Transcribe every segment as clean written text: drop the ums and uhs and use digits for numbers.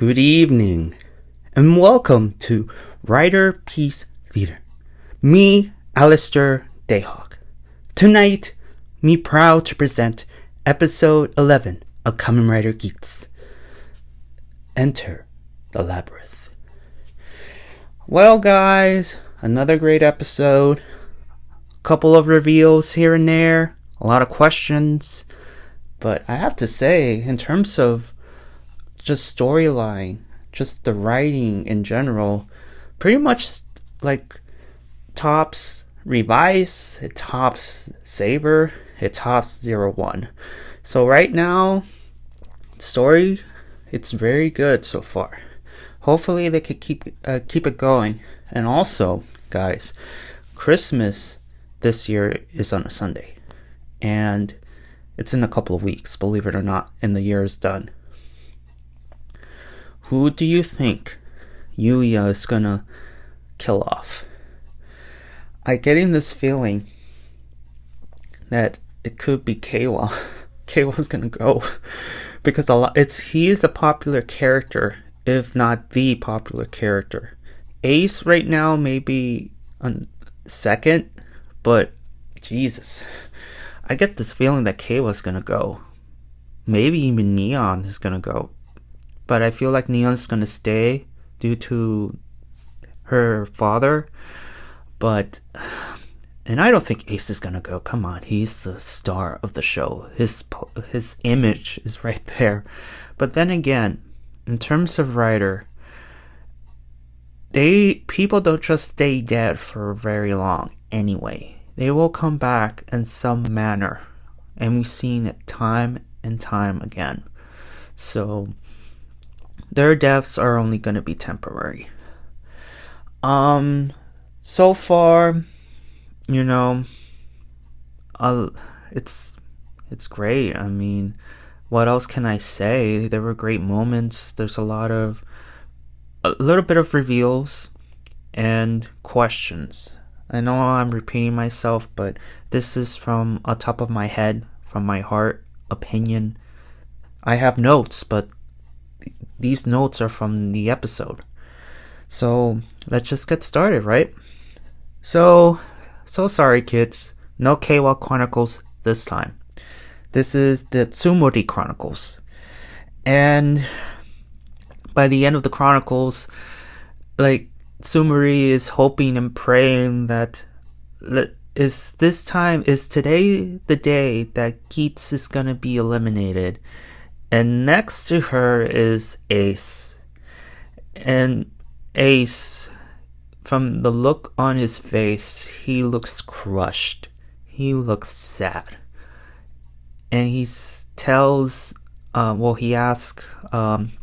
Good evening, and welcome to Riderpiece Theater. Me, Alister Dahak. Tonight, me proud to present episode 11 of Kamen Rider Geats. Enter the labyrinth. Well, guys, another great episode. A couple of reveals here and there, a lot of questions, but I have to say, in terms of just storyline, just the writing in general, pretty much like tops Revise, it tops Saber, it tops 01. So right now, story, it's very good so far. Hopefully they could keep it going. And also, guys, Christmas this year is on a Sunday, and it's in a couple of weeks, believe it or not, and the year is done. Who do you think Yuya is gonna kill off? I'm getting this feeling that it could be Keiwa. Keiwa's gonna go because he is a popular character, if not the popular character. Ace right now may be on second, but Jesus, I get this feeling that Keiwa's gonna go. Maybe even Neon is gonna go. But I feel like Neon's gonna stay due to her father. And I don't think Ace is gonna go. Come on, he's the star of the show. His image is right there. But then again, in terms of Rider, people don't just stay dead for very long anyway. They will come back in some manner, and we've seen it time and time again. So their deaths are only going to be temporary. So far, it's great. I mean, what else can I say? There were great moments. There's a little bit of reveals and questions. I know I'm repeating myself, but this is from on top of my head, from my heart, opinion. I have notes, but these notes are from the episode. So let's just get started, right? So sorry, kids. No Keiwa Chronicles this time. This is the Tsumori Chronicles. And by the end of the Chronicles, Tsumori is hoping and praying that is today the day that Geats is gonna be eliminated. And next to her is Ace. And Ace, from the look on his face, he looks crushed. He looks sad. And he asks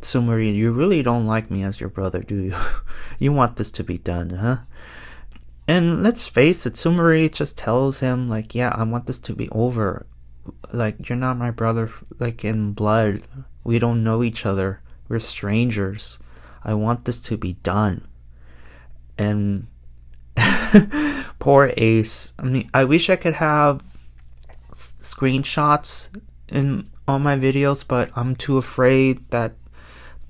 Tsumori, you really don't like me as your brother, do you? You want this to be done, huh? And let's face it, Tsumori just tells him, yeah, I want this to be over. You're not my brother, in blood. We don't know each other. We're strangers. I want this to be done. And poor Ace. I mean, I wish I could have screenshots on my videos, but I'm too afraid that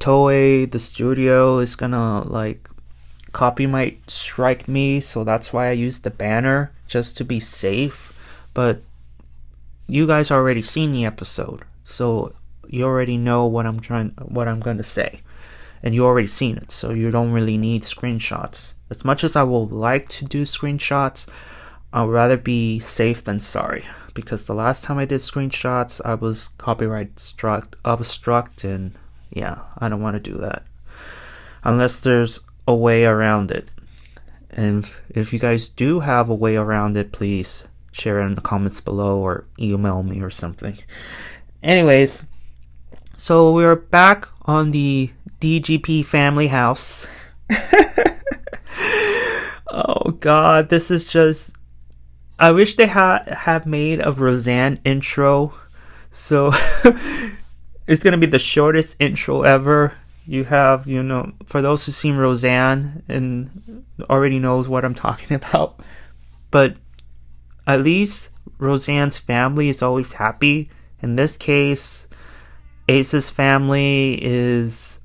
Toei, the studio, is gonna copyright strike me. So that's why I used the banner, just to be safe. But you guys already seen the episode, so you already know what I'm going to say, and you already seen it, so you don't really need screenshots. As much as I would like to do screenshots, I'd rather be safe than sorry, because the last time I did screenshots, I was copyright struck, and yeah, I don't want to do that unless there's a way around it. And if you guys do have a way around it, please share it in the comments below or email me or something. Anyways, so we're back on the DGP family house. Oh god, this is just... I wish they had made a Roseanne intro. So it's gonna be the shortest intro ever. You have, for those who've seen Roseanne and already knows what I'm talking about. But at least Roseanne's family is always happy. In this case, Ace's family is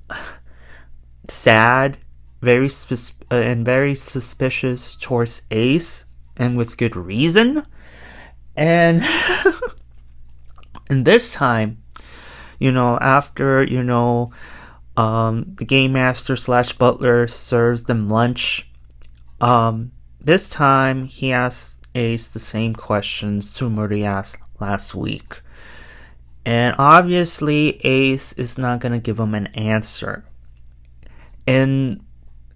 sad, and very suspicious towards Ace, and with good reason. And and this time, after the game master / butler serves them lunch, this time he asks Ace the same questions Sumori asked last week. And obviously Ace is not going to give him an answer. And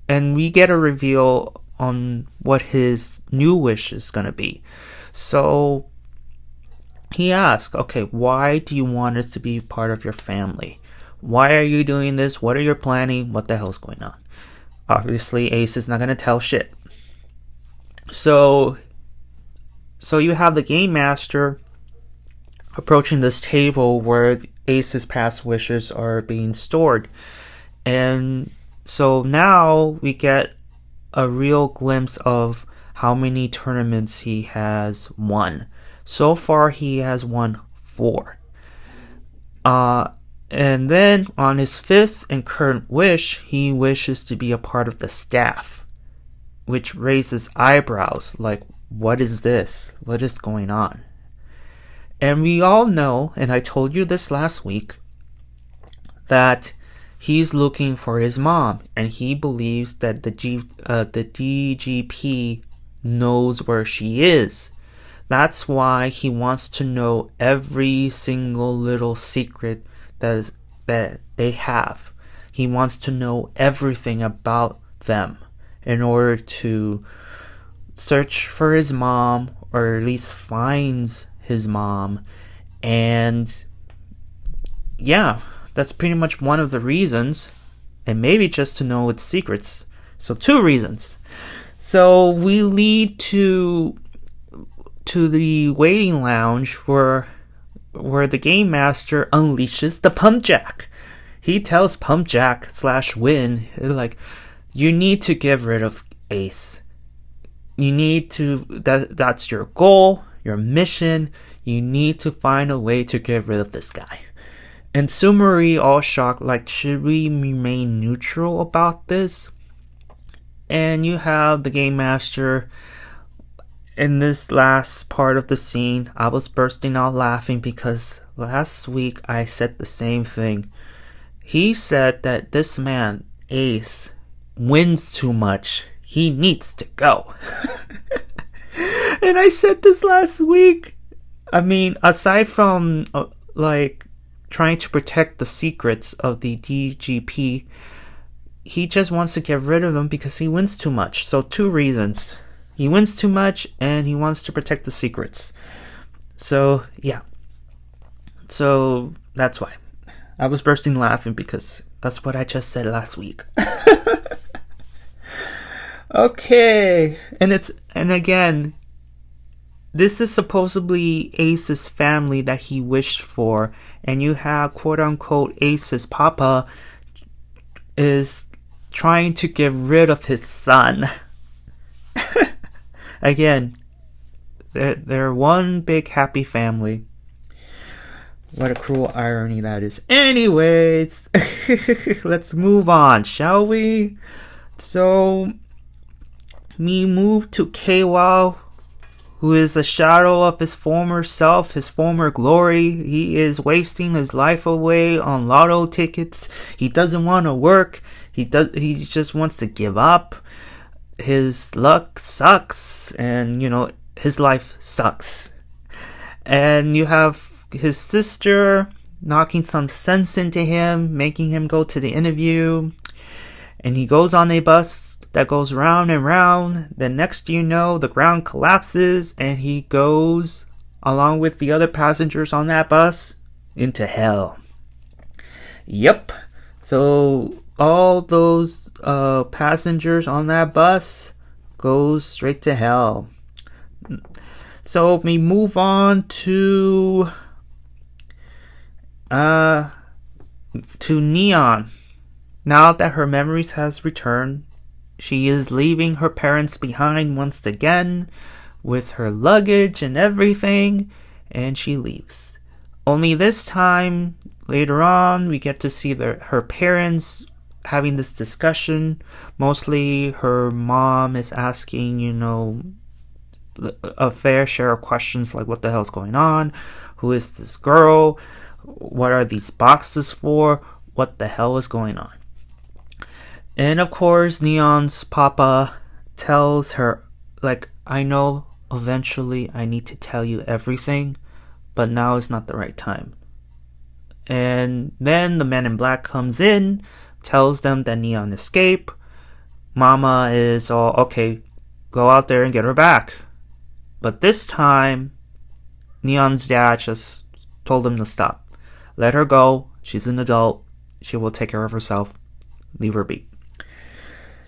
we get a reveal on what his new wish is going to be. So he asks, okay, why do you want us to be part of your family? Why are you doing this? What are you planning? What the hell's going on? Obviously, Ace is not going to tell shit. So you have the game master approaching this table where Ace's past wishes are being stored. And so now we get a real glimpse of how many tournaments he has won. So far, he has won 4. And then on his 5th and current wish, he wishes to be a part of the staff, which raises eyebrows like, what is this? What is going on? And we all know, and I told you this last week, that he's looking for his mom, and he believes that the DGP knows where she is. That's why he wants to know every single little secret that they have. He wants to know everything about them in order to search for his mom, or at least finds his mom. And yeah, that's pretty much one of the reasons, and maybe just to know its secrets. So 2 reasons. So we lead to the waiting lounge where the game master unleashes the punkjack. He tells punkjack / Win, like, you need to get rid of Ace. You need to, that's your goal, your mission. You need to find a way to get rid of this guy. And Sumori, all shocked, like, should we remain neutral about this? And you have the game master. In this last part of the scene, I was bursting out laughing because last week I said the same thing. He said that this man, Ace, wins too much. He needs to go. And I said this last week. I mean, aside from trying to protect the secrets of the DGP, he just wants to get rid of him because he wins too much. So 2 reasons. He wins too much, and he wants to protect the secrets. So, yeah. So, that's why. I was bursting laughing because that's what I just said last week. Okay. And again, this is supposedly Ace's family that he wished for. And you have, quote-unquote, Ace's papa is trying to get rid of his son. Again, they're one big happy family. What a cruel irony that is. Anyways, let's move on, shall we? So, we move to Keiwa, who is a shadow of his former self, his former glory. He is wasting his life away on lotto tickets. He doesn't want to work. He just wants to give up. His luck sucks, and his life sucks. And you have his sister knocking some sense into him, making him go to the interview. And he goes on a bus that goes round and round. Then next you know, the ground collapses, and he goes, along with the other passengers on that bus, into hell. Yep. So all those passengers on that bus goes straight to hell. So we move on to Neon. Now that her memories has returned, she is leaving her parents behind once again with her luggage and everything, and she leaves. Only this time, later on, we get to see her parents having this discussion. Mostly her mom is asking, a fair share of questions like what the hell's going on? Who is this girl? What are these boxes for? What the hell is going on? And of course, Neon's papa tells her, like, I know eventually I need to tell you everything, but now is not the right time. And then the man in black comes in, tells them that Neon escaped. Mama is all, okay, go out there and get her back. But this time, Neon's dad just told him to stop. Let her go. She's an adult. She will take care of herself. Leave her be.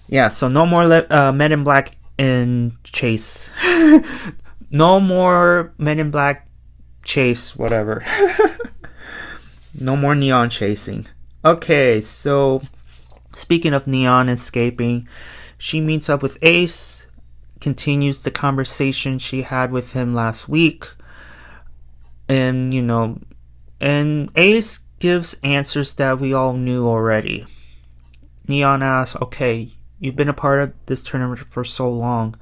Yeah, so no more Men in Black in chase. No more Men in Black chase, whatever. No more Neon chasing. Okay, so speaking of Neon escaping, she meets up with Ace, continues the conversation she had with him last week. And, and Ace gives answers that we all knew already. Neon asks, okay, you've been a part of this tournament for so long.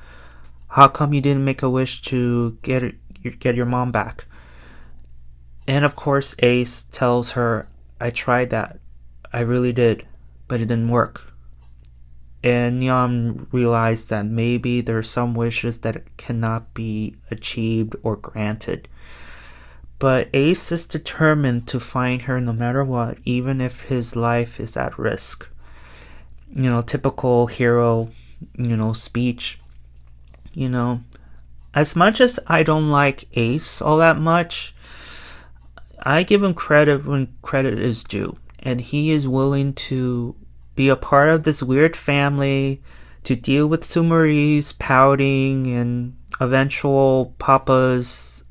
How come you didn't make a wish to get your mom back? And of course, Ace tells her, I tried that. I really did, but it didn't work. And Neon realized that maybe there are some wishes that cannot be achieved or granted. But Ace is determined to find her no matter what, even if his life is at risk. Typical hero, speech. As much as I don't like Ace all that much, I give him credit when credit is due. And he is willing to be a part of this weird family, to deal with Sumari's pouting and eventual Papa's,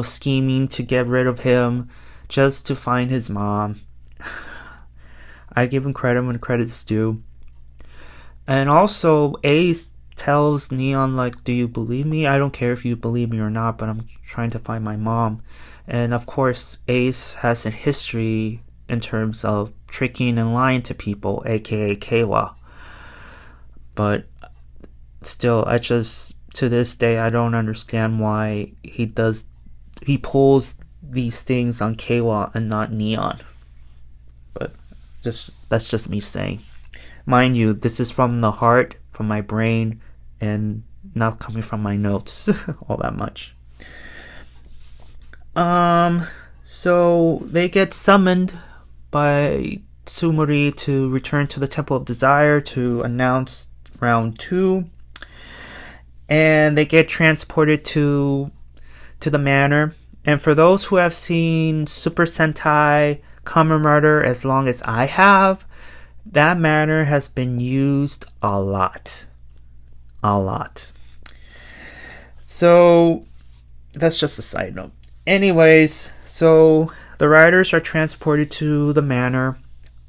scheming to get rid of him just to find his mom. I give him credit when credit's due. And also, Ace tells Neon, like, do you believe me? I don't care if you believe me or not, but I'm trying to find my mom. And of course, Ace has a history in terms of tricking and lying to people, aka Kayla. But still, to this day, I don't understand why he pulls these things on Kayla and not Neon. But that's just me saying. Mind you, this is from the heart, from my brain, and not coming from my notes all that much. So they get summoned by Sumari to return to the Temple of Desire to announce round 2. And they get transported to the manor. And for those who have seen Super Sentai Kamen Rider as long as I have, that manor has been used a lot. So that's just a side note. Anyways, so the riders are transported to the manor.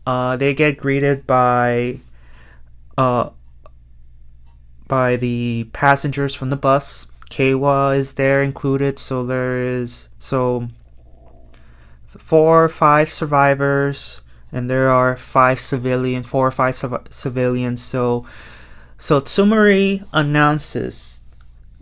They get greeted by the passengers from the bus. Keiwa is there included, so there is 4 or 5 survivors, and there are 4 or 5 civilians. So Tsumari announces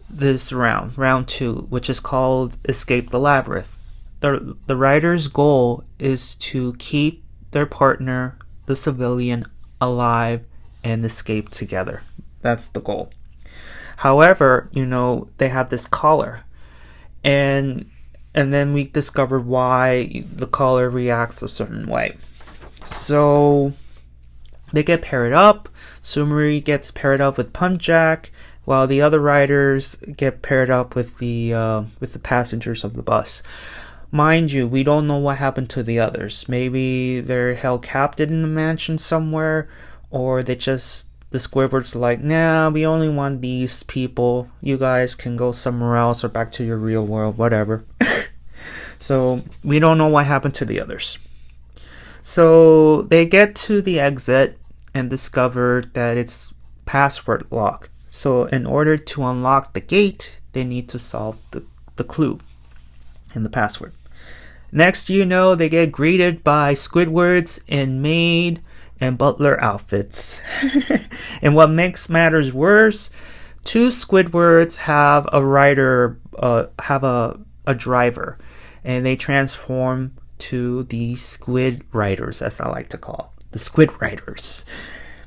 this round 2, which is called Escape the Labyrinth. The rider's goal is to keep their partner, the civilian, alive and escape together. That's the goal. However, they have this collar, and then we discovered why the collar reacts a certain way. So they get paired up. Sumari gets paired up with Punkjack, while the other riders get paired up with the passengers of the bus. Mind you, we don't know what happened to the others. Maybe they're held captive in a mansion somewhere, or the Squidward's like, nah, we only want these people. You guys can go somewhere else or back to your real world, whatever. So we don't know what happened to the others. So they get to the exit and discover that it's password locked. So in order to unlock the gate, they need to solve the clue and the password. Next, they get greeted by Squidwards in maid and butler outfits. And what makes matters worse, two Squidwards have a driver, and they transform to the Squid Riders, as I like to call the Squid Riders.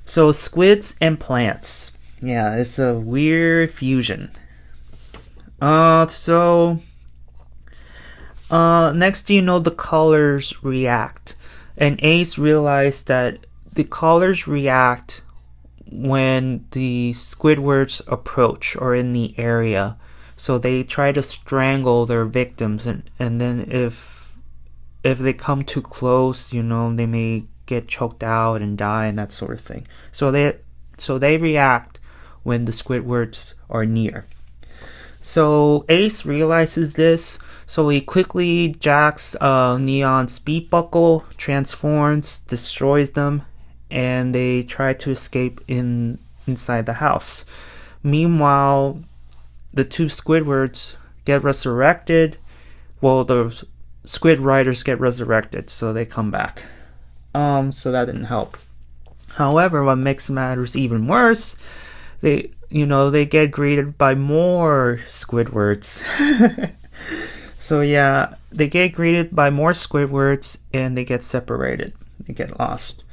So squids and plants. Yeah, it's a weird fusion. Next, the colors react. And Ace realized that the colors react when the Squidwards approach or in the area. So they try to strangle their victims, and then if they come too close, they may get choked out and die and that sort of thing. So they react when the Squidwards are near. So Ace realizes this, so he quickly jacks Neon's speed buckle, transforms, destroys them, and they try to escape inside the house. Meanwhile, the two Squidwards get resurrected. Well, the Squid Riders get resurrected, so they come back. So that didn't help. However, what makes matters even worse, they get greeted by more Squidwards. So yeah, they get greeted by more Squidwards and they get separated. They get lost.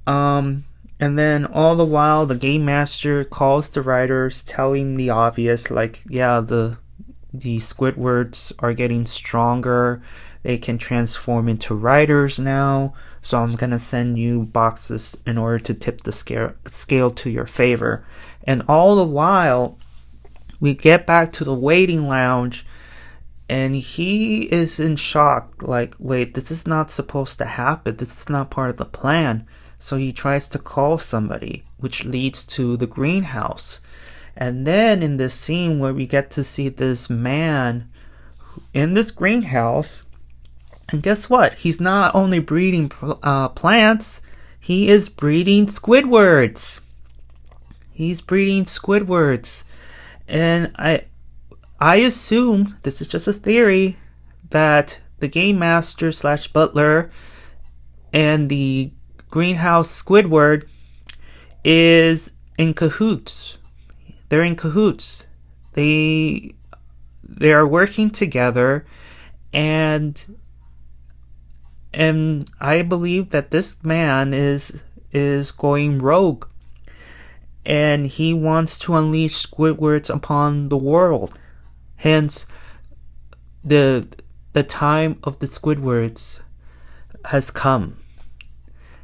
And then all the while, the game master calls the writers, telling the obvious, like, yeah, the Squidwards are getting stronger. They can transform into riders now. So I'm gonna send you boxes in order to tip the scale to your favor. And all the while, we get back to the waiting lounge, and he is in shock. Like, wait, this is not supposed to happen. This is not part of the plan. So he tries to call somebody, which leads to the greenhouse. And then in this scene where we get to see this man in this greenhouse, and guess what? He's not only breeding plants, he is breeding Squidwards. He's breeding Squidwards. And I assume, this is just a theory, that the game master / butler and the greenhouse Squidward is in cahoots. They're in cahoots. They are working together, and I believe that this man is going rogue, and he wants to unleash Squidwards upon the world. Hence, the time of the Squidwards has come.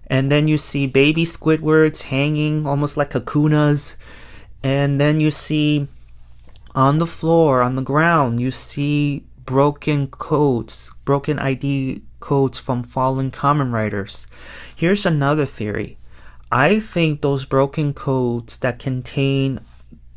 And then you see baby Squidwards hanging almost like kakunas. And then you see on the floor, on the ground, you see broken ID codes from fallen Kamen Riders. Here's another theory. I think those broken codes that contain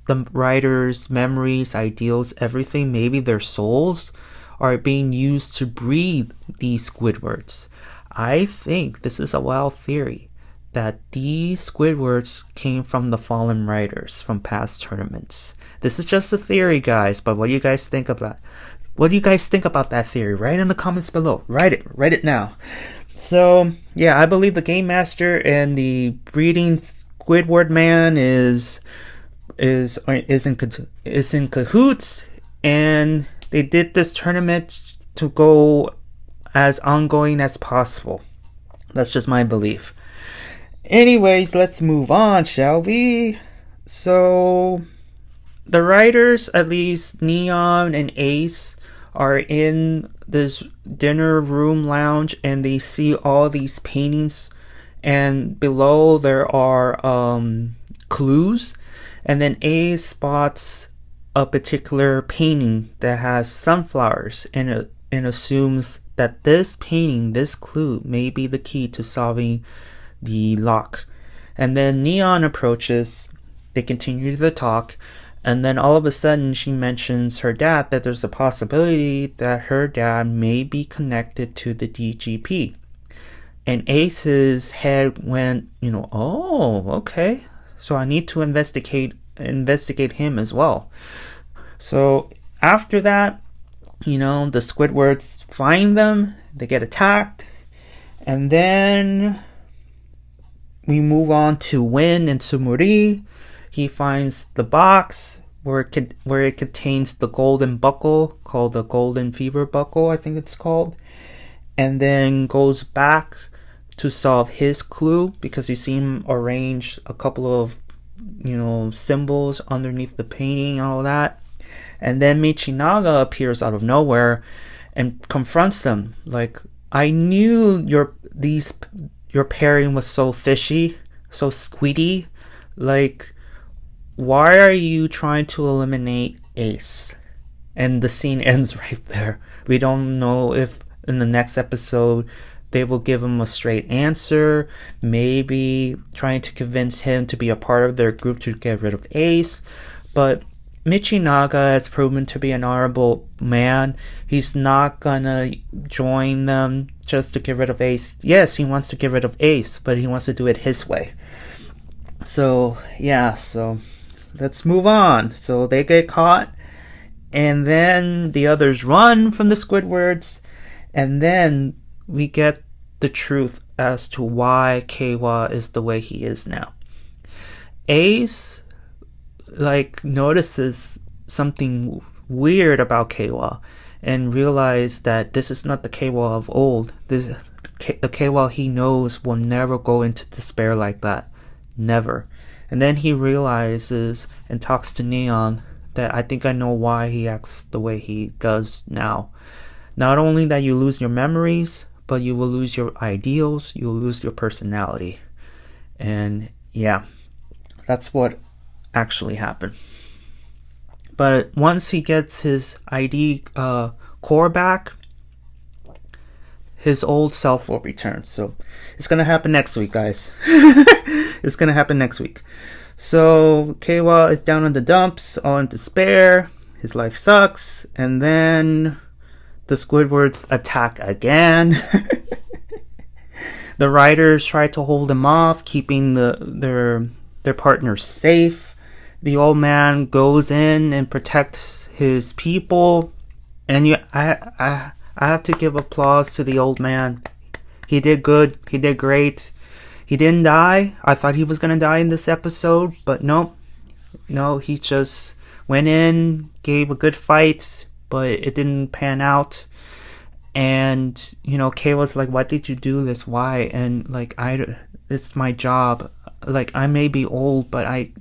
the writers' memories, ideals, everything, maybe their souls, are being used to breed these Squidwards. I think this is a wild theory, that these Squidwards came from the fallen writers from past tournaments. This is just a theory, guys, but what do you guys think of that? What do you guys think about that theory? Write in the comments below. Write it now. So yeah, I believe the game master and the breeding Squidward man is in cahoots, and they did this tournament to go as ongoing as possible. That's just my belief. Anyways, let's move on, shall we? So the writers, at least Neon and Ace, are in this dinner room lounge, and they see all these paintings, and below there are clues, and then Ace spots a particular painting that has sunflowers, and assumes that this painting, this clue, may be the key to solving the lock. And then Neon approaches, they continue the talk, and then all of a sudden she mentions her dad, that there's a possibility that her dad may be connected to the DGP. And Ace's head went, oh, okay, so I need to investigate him as well. So after that, the Squidwards find them, they get attacked, and then we move on to Win and Sumuri. He finds the box where it contains the golden buckle, called the Golden Fever Buckle, I think it's called, and then goes back to solve his clue, because you see him arrange a couple of symbols underneath the painting and all that. And then Michinaga appears out of nowhere and confronts them. Like, I knew your pairing was so fishy, so squidy. Like, why are you trying to eliminate Ace? And the scene ends right there. We don't know if in the next episode they will give him a straight answer, maybe trying to convince him to be a part of their group to get rid of Ace. But Michinaga has proven to be an honorable man. He's not gonna join them just to get rid of Ace. Yes, he wants to get rid of Ace, but he wants to do it his way. So let's move on. So they get caught, and then the others run from the Squidwards, and then we get the truth as to why Keiwa is the way he is now. Ace notices something weird about Keiwa and realizes that this is not the Keiwa of old. The Keiwa he knows will never go into despair like that. Never. And then he realizes and talks to Neon that I think I know why he acts the way he does now. Not only that you lose your memories, but you will lose your ideals, you will lose your personality. And yeah, that's what actually happened. But once he gets his ID core back, his old self will return. So it's gonna happen next week, guys. It's gonna happen next week. So Keiwa is down in the dumps, all in despair. His life sucks, and then the Squidwards attack again. The riders try to hold him off, keeping their partners safe. The old man goes in and protects his people, and I have to give applause to the old man. He did good. He did great. He didn't die. I thought he was gonna die in this episode, but no, he just went in, gave a good fight, but it didn't pan out. And Kay was like, "Why did you do this? Why?" And it's my job. I may be old, but I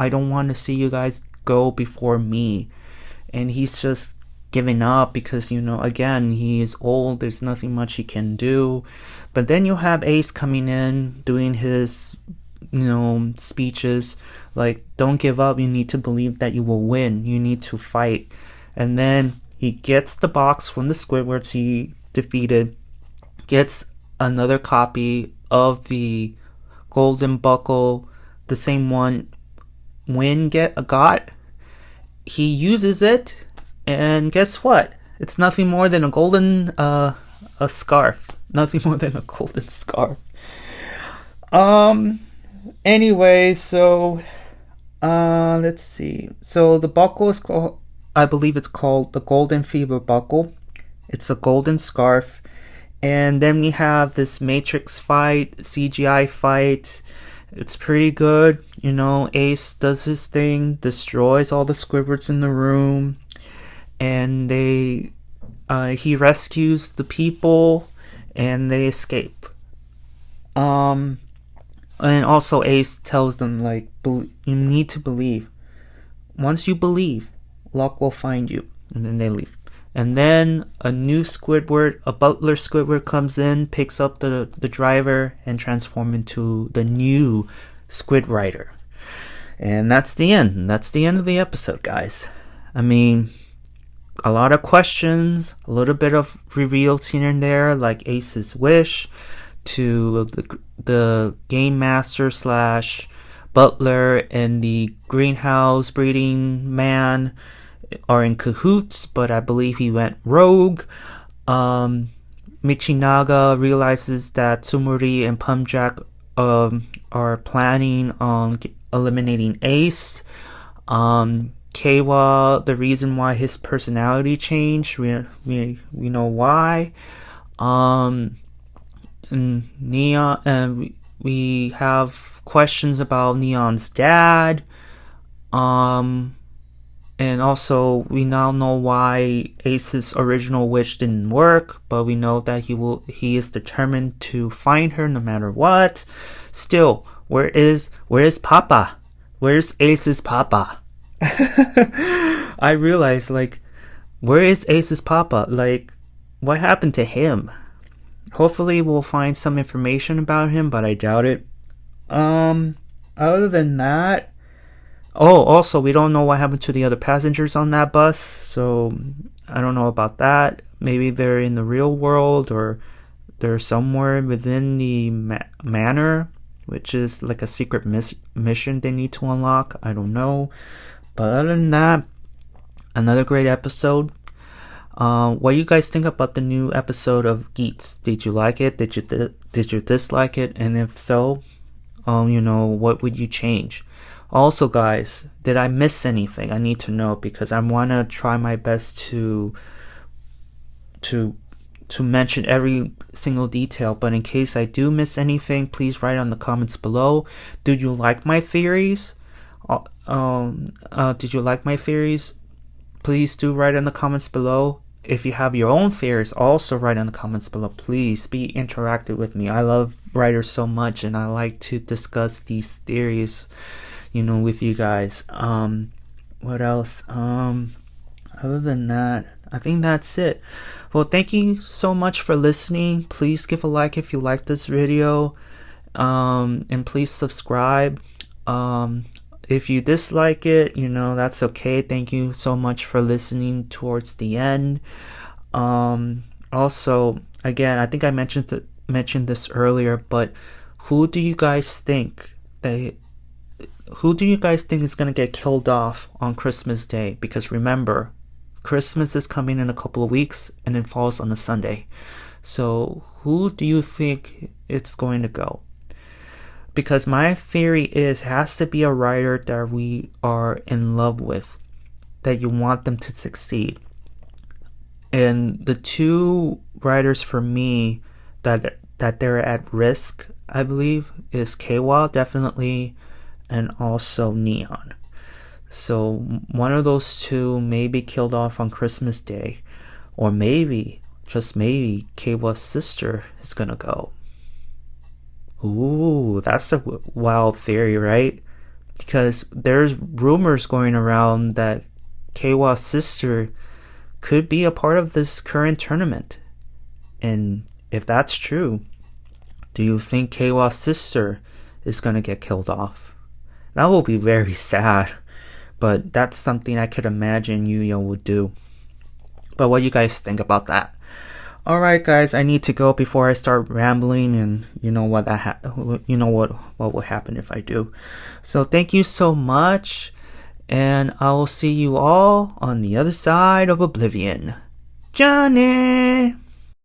don't want to see you guys go before me. And he's just giving up because again, he is old. There's nothing much he can do. But then you have Ace coming in, doing his speeches like, "Don't give up. You need to believe that you will win. You need to fight." And then he gets the box from the Squidwards he defeated, gets another copy of the golden buckle, the same one Win got. He uses it, and guess what? It's nothing more than a golden a scarf. Nothing more than a golden scarf. Anyway, so let's see. So the buckle is called, I believe it's called the Golden Fever Buckle. It's a golden scarf. And then we have this Matrix fight, CGI fight. It's pretty good. Ace does his thing, destroys all the Squidwards in the room, and he rescues the people, and they escape. And also Ace tells them, you need to believe. Once you believe, luck will find you. And then they leave. And then a new Squidward, a butler Squidward, comes in, picks up the driver, and transforms into the new Squid Rider. And that's the end. That's the end of the episode, guys. I mean, a lot of questions, a little bit of reveals here and there, like Ace's wish, to the game master / butler and the greenhouse breeding man are in cahoots, but I believe he went rogue. Michinaga realizes that Sumuri and Punkjack are planning on eliminating Ace. Keiwa, the reason why his personality changed, we know why. And Neon, and we have questions about Neon's dad. And also, we now know why Ace's original wish didn't work, but we know that he is determined to find her no matter what. Still, where is Papa? Where's Ace's Papa? I realized, like, where is Ace's Papa? Like, what happened to him? Hopefully we'll find some information about him, but I doubt it. Other than that, oh, also, we don't know what happened to the other passengers on that bus, so I don't know about that. Maybe they're in the real world, or they're somewhere within the manor, which is like a secret mission they need to unlock. I don't know. But other than that, another great episode. What do you guys think about the new episode of Geats? Did you like it? Did you dislike it? And if so, what would you change? Also, guys, did I miss anything? I need to know, because I want to try my best to mention every single detail. But in case I do miss anything, please write on the comments below. Did you like my theories? Did you like my theories? Please do write in the comments below. If you have your own theories, also write in the comments below. Please be interactive with me. I love writers so much, and I like to discuss these theories, with you guys. What else? Other than that, I think that's it. Well, thank you so much for listening. Please give a like if you like this video, and please subscribe. If you dislike it, that's okay. Thank you so much for listening towards the end. Also, again, I think I mentioned this earlier, but who do you guys think is going to get killed off on Christmas Day? Because remember, Christmas is coming in a couple of weeks, and it falls on a Sunday. So who do you think it's going to go? Because my theory is, it has to be a writer that we are in love with, that you want them to succeed. And the two writers for me that they're at risk, I believe, is sqiud, definitely, and also Neon. So one of those two may be killed off on Christmas Day, or maybe, just maybe, sqiud's sister is gonna go. Ooh, that's a wild theory, right? Because there's rumors going around that sqiud's sister could be a part of this current tournament. And if that's true, do you think sqiud's sister is gonna get killed off? That will be very sad, but that's something I could imagine Yuya would do. But what do you guys think about that? Alright, guys, I need to go before I start rambling, and what will happen if I do. So thank you so much, and I will see you all on the other side of oblivion. Johnny!